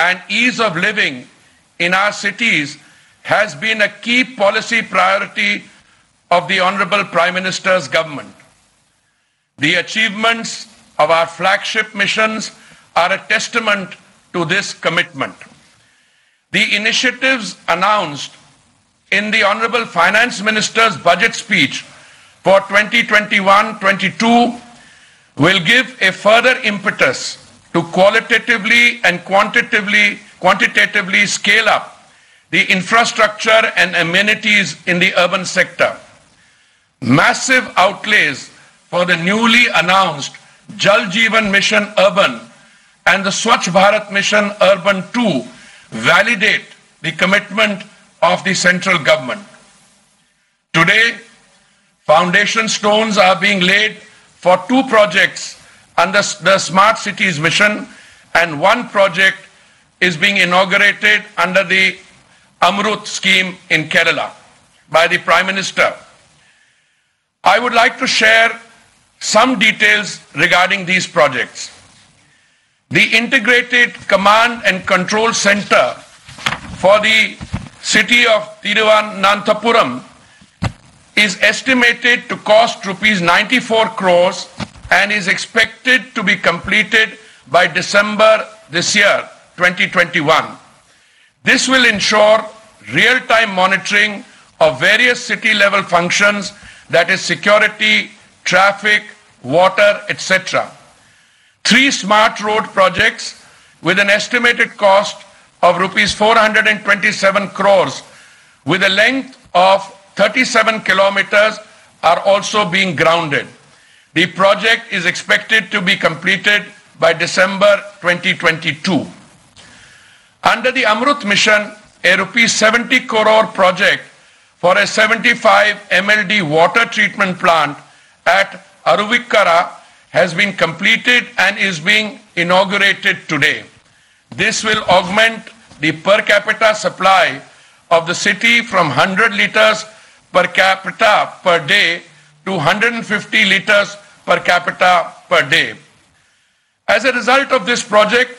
and ease of living in our cities has been a key policy priority of the Honorable Prime Minister's government. The achievements of our flagship missions are a testament to this commitment. The initiatives announced in the Honorable Finance Minister's budget speech for 2021-22 will give a further impetus to qualitatively and quantitatively scale up the infrastructure and amenities in the urban sector. Massive outlays for the newly announced Jal Jeevan Mission Urban and the Swachh Bharat Mission Urban 2 validate the commitment of the central government. Today, foundation stones are being laid for 2 projects under the Smart Cities Mission, and 1 project is being inaugurated under the Amrut scheme in Kerala by the Prime Minister. I would like to share some details regarding these projects. The Integrated Command and Control Center for the city of Thiruvananthapuram is estimated to cost rupees 94 crores and is expected to be completed by December this year, 2021. This will ensure real-time monitoring of various city-level functions, that is security, traffic, water, etc. 3 smart road projects with an estimated cost of rupees 427 crores with a length of 37 kilometers are also being grounded. The project is expected to be completed by December 2022. Under the Amrut mission, a rupees 70 crore project for a 75 MLD water treatment plant at Aruvikkara has been completed and is being inaugurated today. This will augment the per capita supply of the city from 100 liters per capita per day to 150 liters per capita per day. As a result of this project,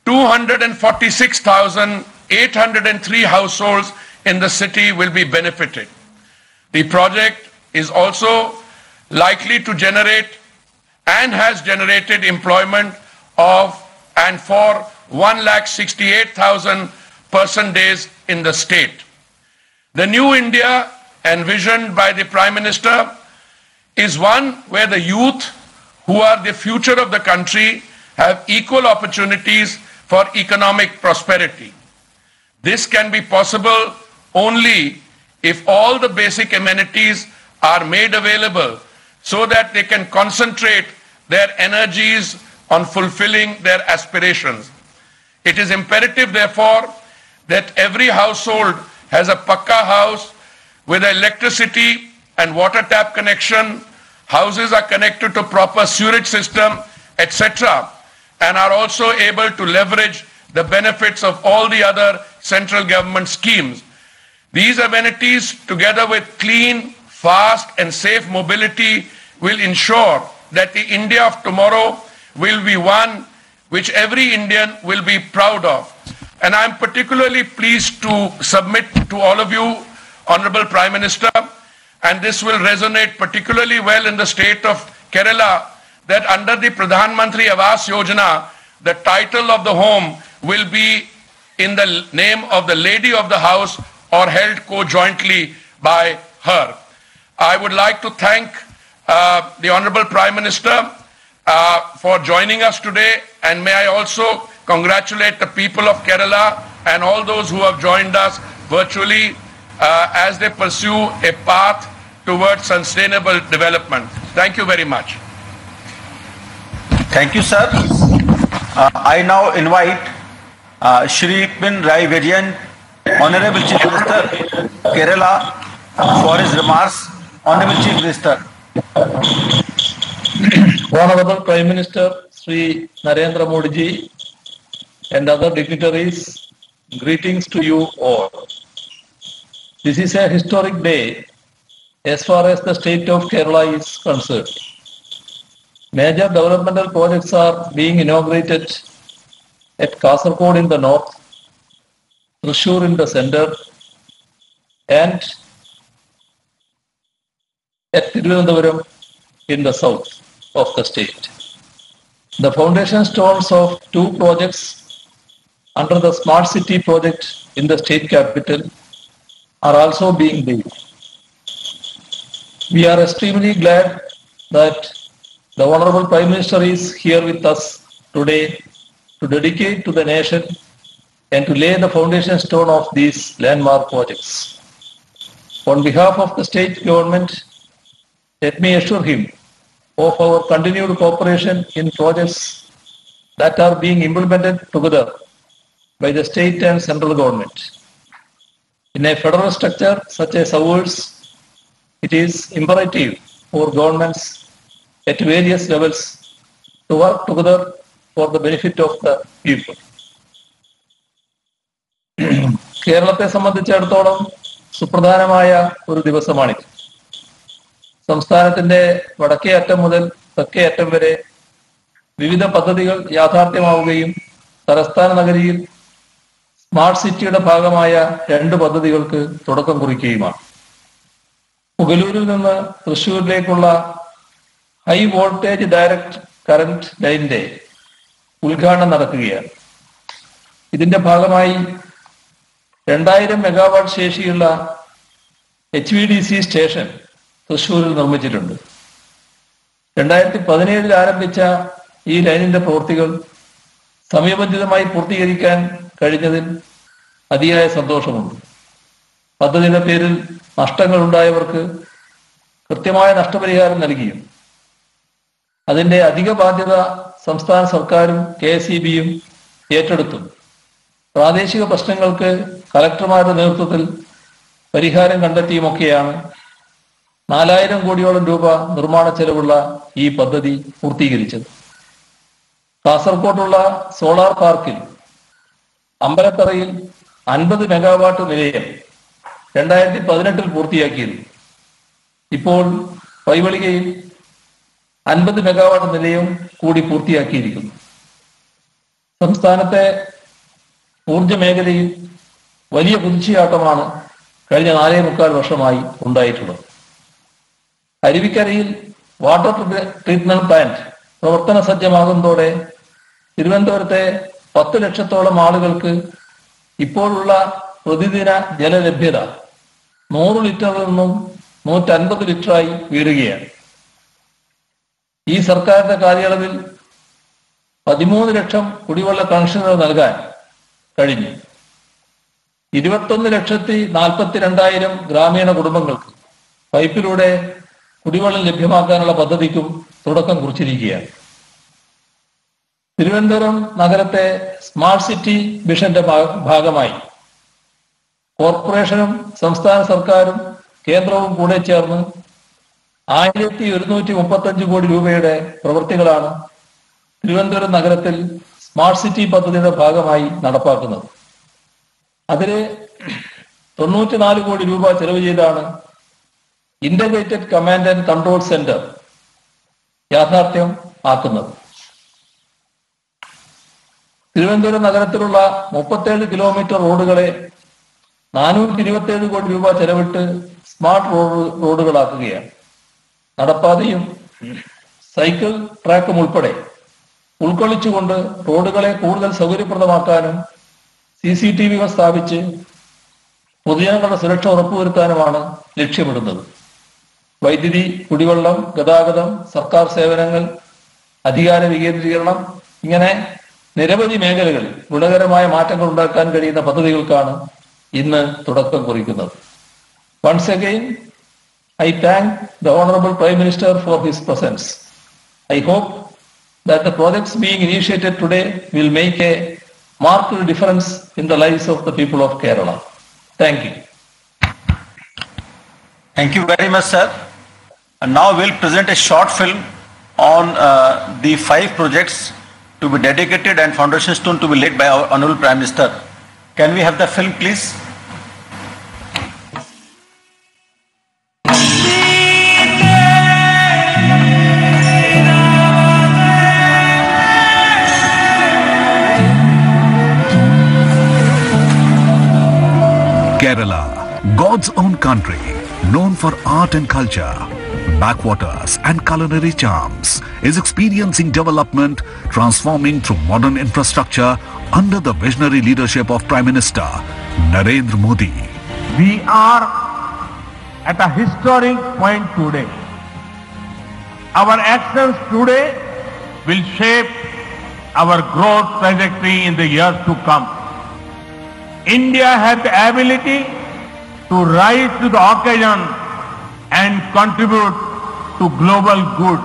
246,803 households in the city will be benefited. The project is also likely to generate and has generated employment of and for 168,000 person days in the state. The new India envisioned by the Prime Minister is one where the youth, who are the future of the country, have equal opportunities for economic prosperity. This can be possible only if all the basic amenities are made available so that they can concentrate their energies on fulfilling their aspirations. It is imperative, therefore, that every household has a Pakka house with electricity and water tap connection, houses are connected to proper sewage system, etc., and are also able to leverage the benefits of all the other central government schemes. These amenities, together with clean, fast and safe mobility, will ensure that the India of tomorrow will be one which every Indian will be proud of. And I'm particularly pleased to submit to all of you, Honorable Prime Minister, and this will resonate particularly well in the state of Kerala, that under the Pradhan Mantri Awas Yojana, the title of the home will be in the name of the lady of the house or held co-jointly by her. I would like to thank the Honorable Prime Minister for joining us today, and may I also congratulate the people of Kerala and all those who have joined us virtually as they pursue a path towards sustainable development. Thank you very much. Thank you, sir. I now invite Shri Pinarayi Vijayan, Honorable Chief Minister, Kerala, for his remarks. Honorable Chief Minister. Honorable Prime Minister Sri Narendra Modi ji and other dignitaries, greetings to you all. This is a historic day as far as the state of Kerala is concerned. Major developmental projects are being inaugurated at Kasaragod in the north, Thrissur in the center, and at Thiruvananthapuram in the south of the state. The foundation stones of two projects under the Smart City project in the state capital are also being laid. We are extremely glad that the Honorable Prime Minister is here with us today to dedicate to the nation and to lay the foundation stone of these landmark projects. On behalf of the state government, let me assure him of our continued cooperation in projects that are being implemented together by the state and central government. In a federal structure such as ours, it is imperative for governments at various levels to work together for the benefit of the people. കേരളത്തെ സംബന്ധിച്ചിടത്തോളം സുപ്രധാനമായ ഒരു ദിവസമാണിത്. സംസ്ഥാനത്തിന്റെ വടക്കേ അറ്റം മുതൽ തെക്കേ അറ്റം വരെ വിവിധ പദ്ധതികൾ യാഥാർത്ഥ്യമാവുകയും തലസ്ഥാന നഗരിയിൽ സ്മാർട്ട് സിറ്റിയുടെ ഭാഗമായ 2 പദ്ധതികൾക്ക് തുടക്കം കുറിക്കുകയുമാണ്. പുഗലൂരിൽ നിന്ന് തൃശ്ശൂരിലേക്കുള്ള ഹൈ വോൾട്ടേജ് ഡയറക്റ്റ് കറന്റ് ലൈനിന്റെ ഉദ്ഘാടനം നടക്കുകയാണ്. ഇതിന്റെ ഭാഗമായി 2000 മെഗാവാട്ട് ശേഷിയുള്ള HVDC സ്റ്റേഷൻ തൃശ്ശൂരിൽ നിർമ്മിച്ചിട്ടുണ്ട്. 2017 ആരംഭിച്ച ഈ ലൈനിന്റെ പ്രവൃത്തികൾ സമയബന്ധിതമായി പൂർത്തീകരിക്കാൻ കഴിഞ്ഞതിൽ അതിയായ സന്തോഷമുണ്ട്. പദ്ധതിയുടെ പേരിൽ നഷ്ടങ്ങൾ ഉണ്ടായവർക്ക് കൃത്യമായ നഷ്ടപരിഹാരം നൽകിയും അതിന്റെ അധിക ബാധ്യത സംസ്ഥാന സർക്കാരും KSEBയും ഏറ്റെടുത്തും പ്രാദേശിക പ്രശ്നങ്ങൾക്ക് കളക്ടർമാരുടെ നേതൃത്വത്തിൽ പരിഹാരം കണ്ടെത്തിയുമൊക്കെയാണ് 4000 കോടിയോളം രൂപ നിർമ്മാണ ചെലവുള്ള ഈ പദ്ധതി പൂർത്തീകരിച്ചത്. കാസർകോട്ടുള്ള സോളാർ പാർക്കിൽ അമ്പലത്തറയിൽ 50 മെഗാവാട്ട് നിലയം 2018 പൂർത്തിയാക്കിയിരുന്നു. ഇപ്പോൾ പൈവളികയിൽ 50 മെഗാവാട്ട് നിലയം കൂടി പൂർത്തിയാക്കിയിരിക്കുന്നു. സംസ്ഥാനത്തെ ഊർജ മേഖലയിൽ വലിയ കുതിച്ചുചാട്ടമാണ് കഴിഞ്ഞ 4.25 വർഷമായി ഉണ്ടായിട്ടുള്ളത്. അരുവിക്കരയിൽ വാട്ടർ ട്രീറ്റ്മെന്റ് പ്ലാന്റ് പ്രവർത്തന സജ്ജമാകുന്നതോടെ തിരുവനന്തപുരത്തെ 10 ലക്ഷത്തോളം ആളുകൾക്ക് ഇപ്പോഴുള്ള പ്രതിദിന ജലലഭ്യത 100 ലിറ്ററിൽ നിന്നും 150 ലിറ്ററായി ഉയരുകയാണ്. ഈ സർക്കാരിന്റെ കാലയളവിൽ 13 ലക്ഷം കുടിവെള്ള കണക്ഷനുകൾ നൽകാൻ കഴിഞ്ഞു. 21,42,000 ഗ്രാമീണ കുടുംബങ്ങൾക്ക് പൈപ്പിലൂടെ കുടിവെള്ളം ലഭ്യമാക്കാനുള്ള പദ്ധതിക്കും തുടക്കം കുറിച്ചിരിക്കുകയാണ്. തിരുവനന്തപുരം നഗരത്തെ സ്മാർട്ട് സിറ്റി മിഷന്റെ ഭാഗമായി കോർപ്പറേഷനും സംസ്ഥാന സർക്കാരും കേന്ദ്രവും കൂടെ ചേർന്ന് 1135 കോടി രൂപയുടെ പ്രവൃത്തികളാണ് തിരുവനന്തപുരം നഗരത്തിൽ സ്മാർട്ട് സിറ്റി പദ്ധതിയുടെ ഭാഗമായി നടപ്പാക്കുന്നത്. അതിന് 94 കോടി രൂപ ചെലവ് ചെയ്താണ് integrated command and control centre യാഥാർത്ഥ്യം ആക്കുന്നത്. തിരുവനന്തപുരം നഗരത്തിലുള്ള 37 കിലോമീറ്റർ റോഡുകളെ 427 കോടി രൂപ ചെലവിട്ട് സ്മാർട്ട് റോഡുകളാക്കുകയാണ്. നടപ്പാതയും സൈക്കിൾ ട്രാക്കും ഉൾപ്പെടെ ഉൾക്കൊള്ളിച്ചുകൊണ്ട് റോഡുകളെ കൂടുതൽ സൗകര്യപ്രദമാക്കാനും CCTV സ്ഥാപിച്ച് പൊതുജനങ്ങളുടെ സുരക്ഷ ഉറപ്പുവരുത്താനുമാണ് ലക്ഷ്യമിടുന്നത്. വൈദ്യുതി, കുടിവെള്ളം, ഗതാഗതം, സർക്കാർ സേവനങ്ങൾ, അധികാര വികേന്ദ്രീകരണം ഇങ്ങനെ നിരവധി മേഖലകളിൽ ഗുണകരമായ മാറ്റങ്ങൾ ഉണ്ടാക്കാൻ കഴിയുന്ന പദ്ധതികൾക്കാണ് ഇന്ന് തുടക്കം കുറിക്കുന്നത്. Once again, I thank the Honorable Prime Minister for his presence. I hope that the projects being initiated today will make a marked difference in the lives of the people of Kerala. Thank you. Thank you very much, sir. And now we'll present a short film on the 5 projects to be dedicated and foundation stone to be laid by our Honorable Prime Minister. Can we have the film, please? Kerala, God's own country, known for art and culture, backwaters and culinary charms, is experiencing development, transforming through modern infrastructure under the visionary leadership of Prime Minister Narendra Modi. We are at a historic point today. Our actions today will shape our growth trajectory in the years to come. India has the ability to rise to the occasion and contribute to global good.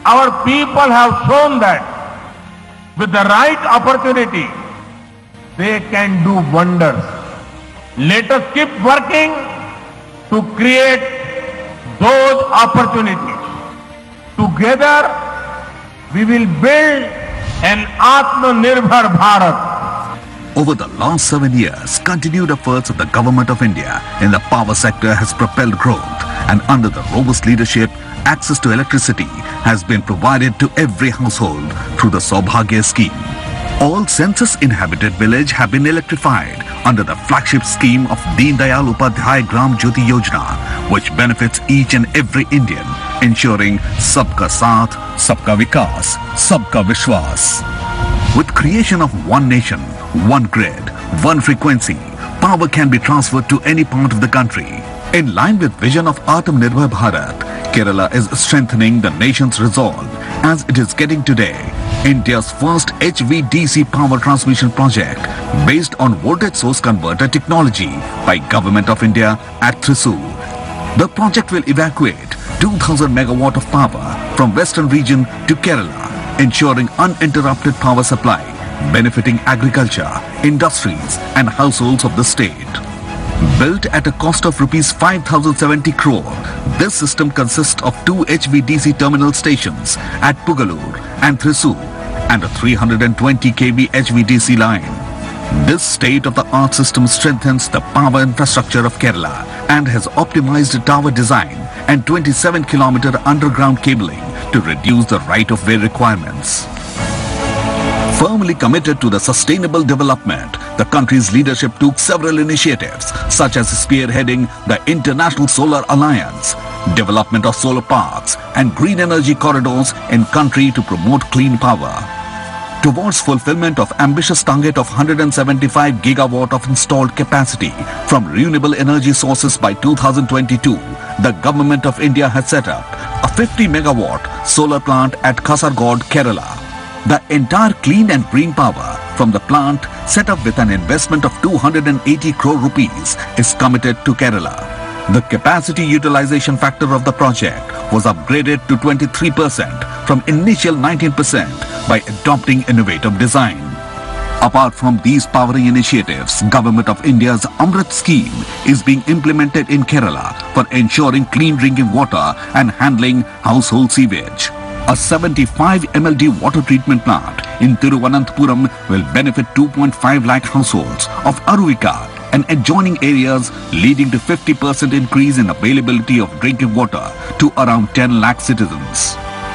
Our people have shown that with the right opportunity, they can do wonders. Let us keep working to create those opportunities. Together, we will build an Atmanirbhar Bharat. Over the last 7 years, continued efforts of the Government of India in the power sector has propelled growth, and under the robust leadership, access to electricity has been provided to every household through the Saubhagya scheme. All census-inhabited villages have been electrified under the flagship scheme of Deen Dayal Upadhyay Gram Jyoti Yojana, which benefits each and every Indian, ensuring Sabka Saath, Sabka Vikas, Sabka Vishwas. With creation of one nation, one grid, one frequency, power can be transferred to any part of the country. In line with vision of Atmanirbhar Bharat, Kerala is strengthening the nation's resolve as it is getting today India's first HVDC power transmission project based on voltage source converter technology by Government of India at Thrissur. The project will evacuate 2000 megawatt of power from western region to Kerala, ensuring uninterrupted power supply, benefiting agriculture, industries and households of the state. Built at a cost of Rs 5,070 crore, this system consists of 2 HVDC terminal stations at Pugalur and Thrissur and a 320 kV HVDC line. This state-of-the-art system strengthens the power infrastructure of Kerala and has optimized tower design and 27-kilometer underground cabling to reduce the right-of-way requirements. Firmly committed to the sustainable development, the country's leadership took several initiatives such as spearheading the International Solar Alliance, development of solar parks and green energy corridors in country to promote clean power. Towards fulfillment of ambitious target of 175 gigawatt of installed capacity from renewable energy sources by 2022, the Government of India has set up a 50 megawatt solar plant at Kasaragod, Kerala. The entire clean and green power from the plant, set up with an investment of 280 crore rupees, is committed to Kerala. The capacity utilization factor of the project was upgraded to 23% from initial 19% by adopting innovative design. Apart from these powering initiatives, Government of India's Amrit scheme is being implemented in Kerala for ensuring clean drinking water and handling household sewage. A 75 MLD water treatment plant in Thiruvananthapuram will benefit 2.5 lakh households of Aruvika and adjoining areas, leading to 50% increase in availability of drinking water to around 10 lakh citizens.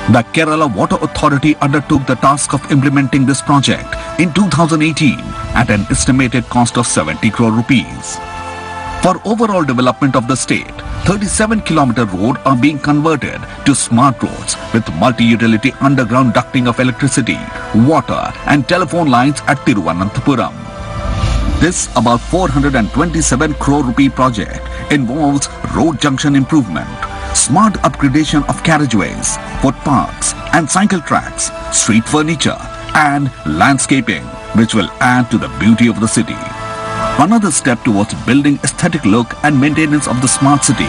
The Kerala Water Authority undertook the task of implementing this project in 2018 at an estimated cost of 70 crore rupees. For overall development of the state, 37-kilometer road are being converted to smart roads with multi-utility underground ducting of electricity, water and telephone lines at Thiruvananthapuram. This about 427 crore rupee project involves road junction improvement, smart upgradation of carriageways, footpaths and cycle tracks, street furniture and landscaping, which will add to the beauty of the city. Another step towards building aesthetic look and maintenance of the smart city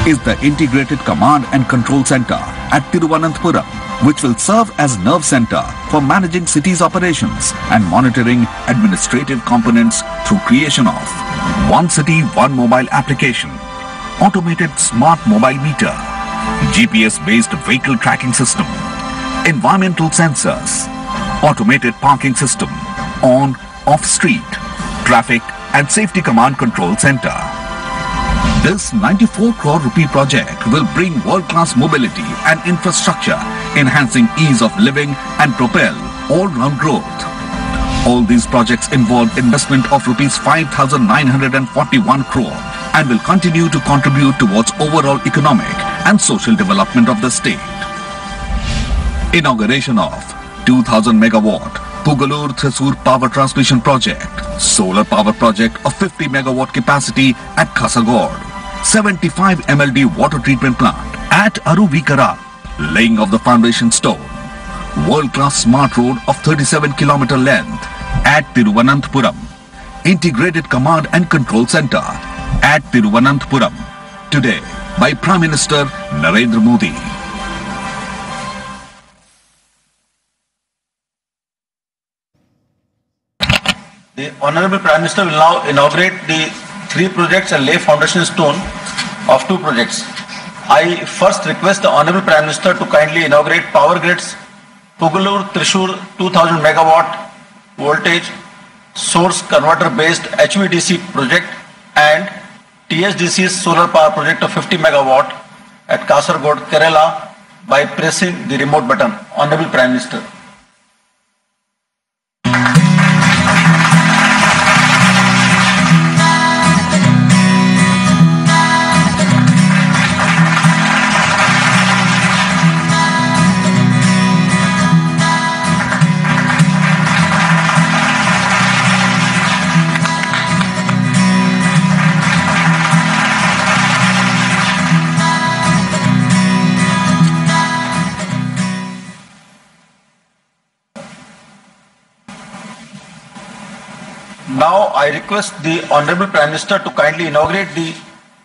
is the Integrated Command and Control Center at Thiruvananthapuram, which will serve as nerve center for managing city's operations and monitoring administrative components through creation of One City, One Mobile application, automated smart mobile meter, GPS-based vehicle tracking system, environmental sensors, automated parking system, on, off-street, traffic and safety command control center. This 94 crore rupee project will bring world-class mobility and infrastructure, enhancing ease of living and propel all-round growth. All these projects involved investment of rupees 5,941 crore and will continue to contribute towards overall economic and social development of the state. Inauguration of 2,000 megawatt Pugalur-Thrissur Power Transmission Project, solar power project of 50 megawatt capacity at Kasaragod, 75 MLD water treatment plant at Aruvikara, laying of the foundation stone, world-class smart road of 37-kilometer length at Thiruvananthapuram, integrated command and control center at Thiruvananthapuram, today by Prime Minister Narendra Modi. The Honorable Prime Minister will now inaugurate the 3 projects and lay foundation stone of 2 projects. I first request the Honorable Prime Minister to kindly inaugurate Power Grids Pugalur-Thrissur 2000 megawatt voltage source converter based HVDC project and THDC's solar power project of 50 megawatt at Kasaragod, Kerala by pressing the remote button. Honorable Prime Minister. Now I request the Honorable Prime Minister to kindly inaugurate the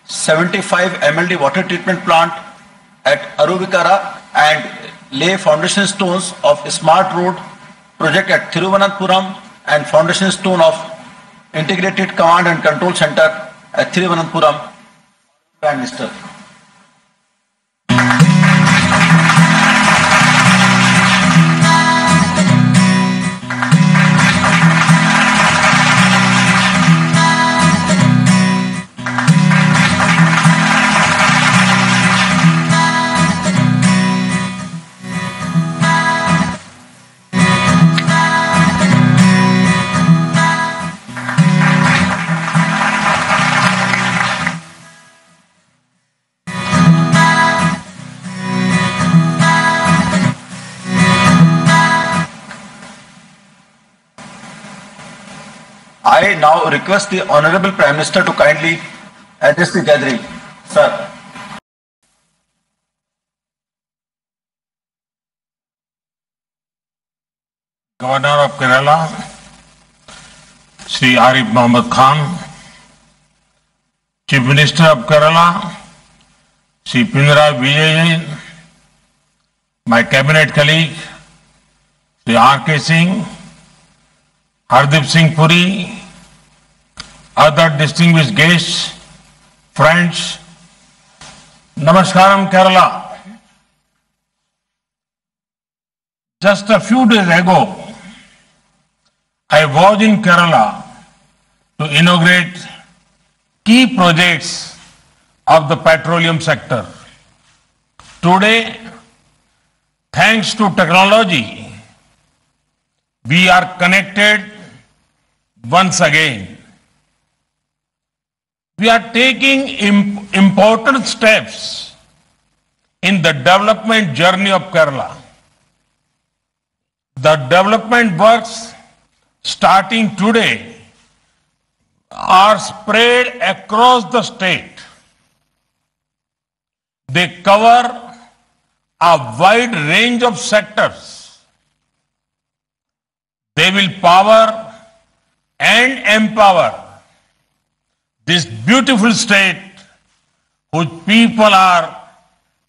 75 MLD water treatment plant at Aruvikara and lay foundation stones of Smart Road project at Thiruvananthapuram and foundation stone of Integrated Command and Control Center at Thiruvananthapuram. Prime Minister. I now request the Honorable Prime Minister to kindly address the gathering. Sir. Governor of Kerala, Sri Arif Mohammed Khan, Chief Minister of Kerala, Sri Pinarayi Vijayan, my cabinet colleague, Sri R.K. Singh, Hardeep Singh Puri, other distinguished guests, friends, Namaskaram Kerala. Just a few days ago, I was in Kerala to inaugurate key projects of the petroleum sector. Today, thanks to technology, we are connected once again. We are taking important steps in the development journey of Kerala. The development works starting today are spread across the state. They cover a wide range of sectors. They will power and empower this beautiful state whose people are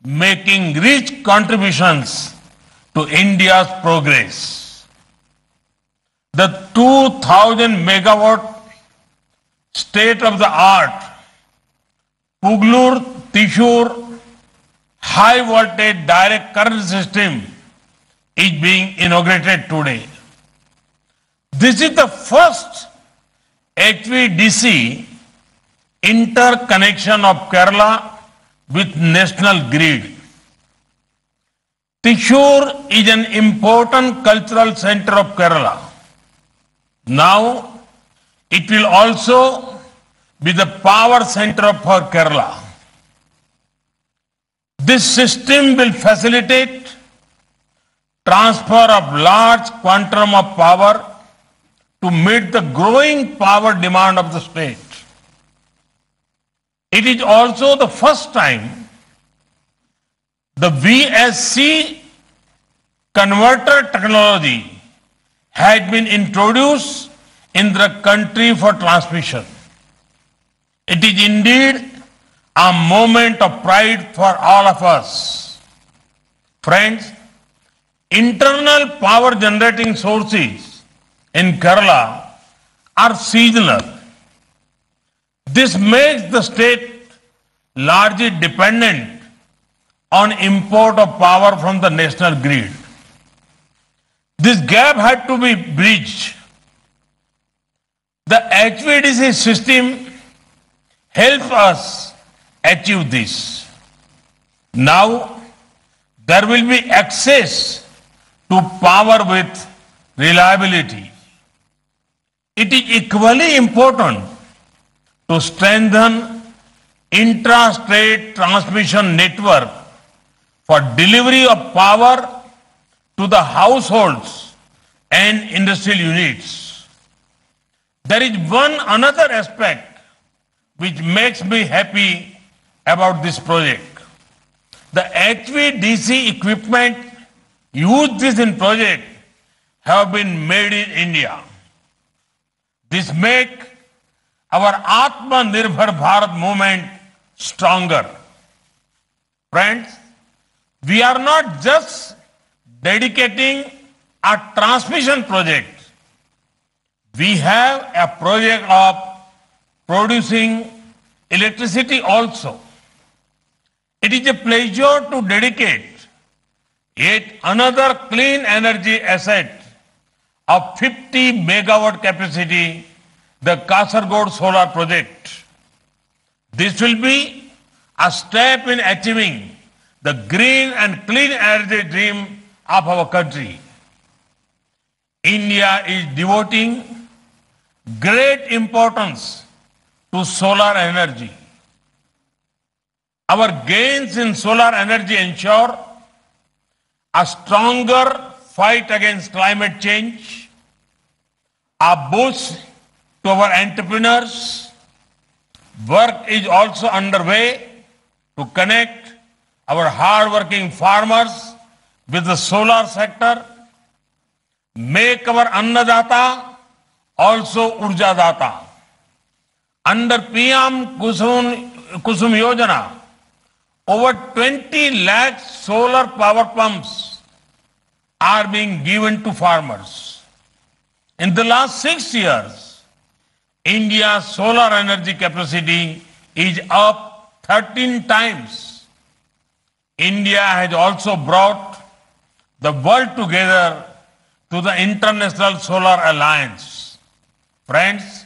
making rich contributions to India's progress. The 2,000 megawatt state-of-the-art Pugalur-Thrissur high voltage direct current system is being inaugurated today. This is the first HVDC interconnection of Kerala with national grid. Thrissur is an important cultural center of Kerala. Now, it will also be the power center for Kerala. This system will facilitate transfer of large quantum of power to meet the growing power demand of the state. It is also the first time the VSC converter technology had been introduced in the country for transmission. It is indeed a moment of pride for all of us. Friends, internal power generating sources in Kerala are seasonal. This makes the state largely dependent on import of power from the national grid. This gap had to be bridged. The HVDC system helps us achieve this. Now, there will be access to power with reliability. It is equally important to strengthen intra-state transmission network for delivery of power to the households and industrial units. There is one another aspect which makes me happy about this project. The HVDC equipment used in project have been made in India. This makes our Atmanirbhar Bharat movement stronger. Friends, we are not just dedicating a transmission project. We have a project of producing electricity also. It is a pleasure to dedicate yet another clean energy asset of 50 megawatt capacity, the Kasaragod Solar Project. This will be a step in achieving the green and clean energy dream of our country. India is devoting great importance to solar energy. Our gains in solar energy ensure a stronger fight against climate change, a boost to our entrepreneurs. Work is also underway to connect our hard-working farmers with the solar sector, make our Annadata also Urjadata. Under PM Kusum Yojana, over 20 lakh solar power pumps are being given to farmers. In the last 6 years, India's solar energy capacity is up 13 times. India has also brought the world together to the International Solar Alliance. Friends,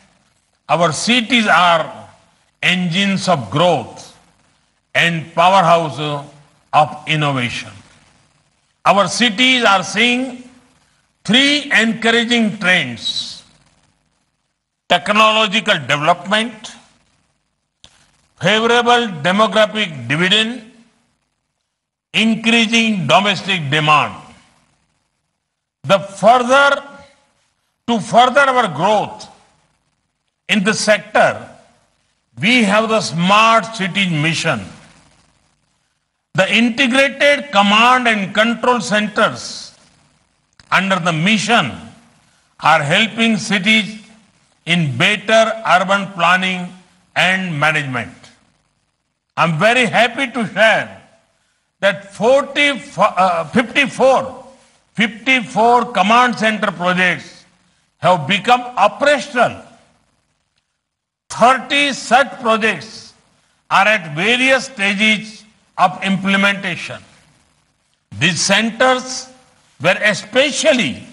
our cities are engines of growth and powerhouse of innovation. Our cities are seeing 3 encouraging trends: technological development, favorable demographic dividend, increasing domestic demand. To further our growth in the sector, we have the Smart Cities Mission. The integrated command and control centers under the mission are helping cities in better urban planning and management. I'm very happy to share that 54 command center projects have become operational. 30 such projects are at various stages of implementation. These centers were especially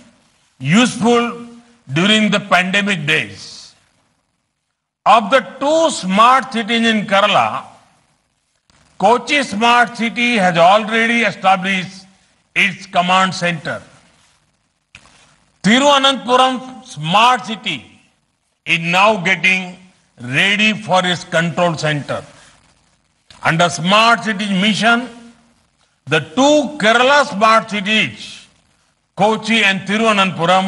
useful during the pandemic days. Of the 2 smart cities in Kerala, Kochi Smart City has already established its command center. Thiruvananthapuram smart city is now getting ready for its control center. Under smart cities mission, the two Kerala smart cities, Kochi and Thiruvananthapuram,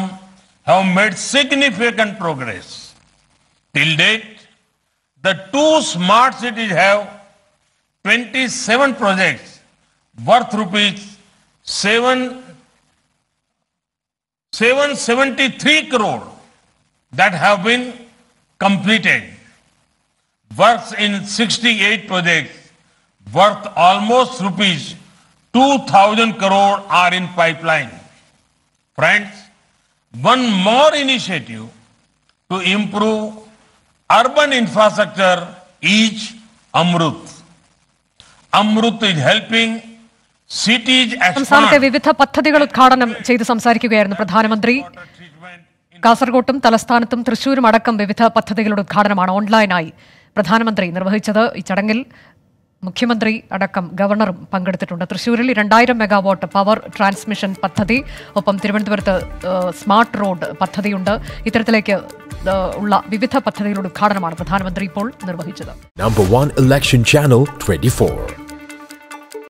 have made significant progress. Till date, the two smart cities have 27 projects worth rupees 773 crore that have been completed. Works in 68 projects worth almost rupees 2,000 crore are in pipeline. Friends, one more initiative to improve urban infrastructure is Amrut. Amrut is helping cities സംസ്ഥാനത്തെ expand. വിവിധ പദ്ധതികൾ ഉദ്ഘാടനം ചെയ്ത് സംസാരിക്കുകയായിരുന്നു പ്രധാനമന്ത്രി. കാസർകോട്ടും തലസ്ഥാനത്തും തൃശൂരും അടക്കം വിവിധ പദ്ധതികളുടെ ഉദ്ഘാടനമാണ് ഓൺലൈനായി പ്രധാനമന്ത്രി നിർവഹിച്ചത്. ഈ ചടങ്ങിൽ മുഖ്യമന്ത്രി അടക്കം ഗവർണറും പങ്കെടുത്തിട്ടുണ്ട്. തൃശൂരിൽ 2000 മെഗാവാട്ട് പവർ ട്രാൻസ്മിഷൻ പദ്ധതി, ഒപ്പം തിരുവനന്തപുരത്ത് സ്മാർട്ട് റോഡ് പദ്ധതിയുണ്ട്. ഇത്തരത്തിലേക്ക് ഉള്ള വിവിധ പദ്ധതികളുടെ ഉദ്ഘാടനമാണ് പ്രധാനമന്ത്രി ഇപ്പോൾ നിർവഹിച്ചത്. Number 1 Election Channel 24.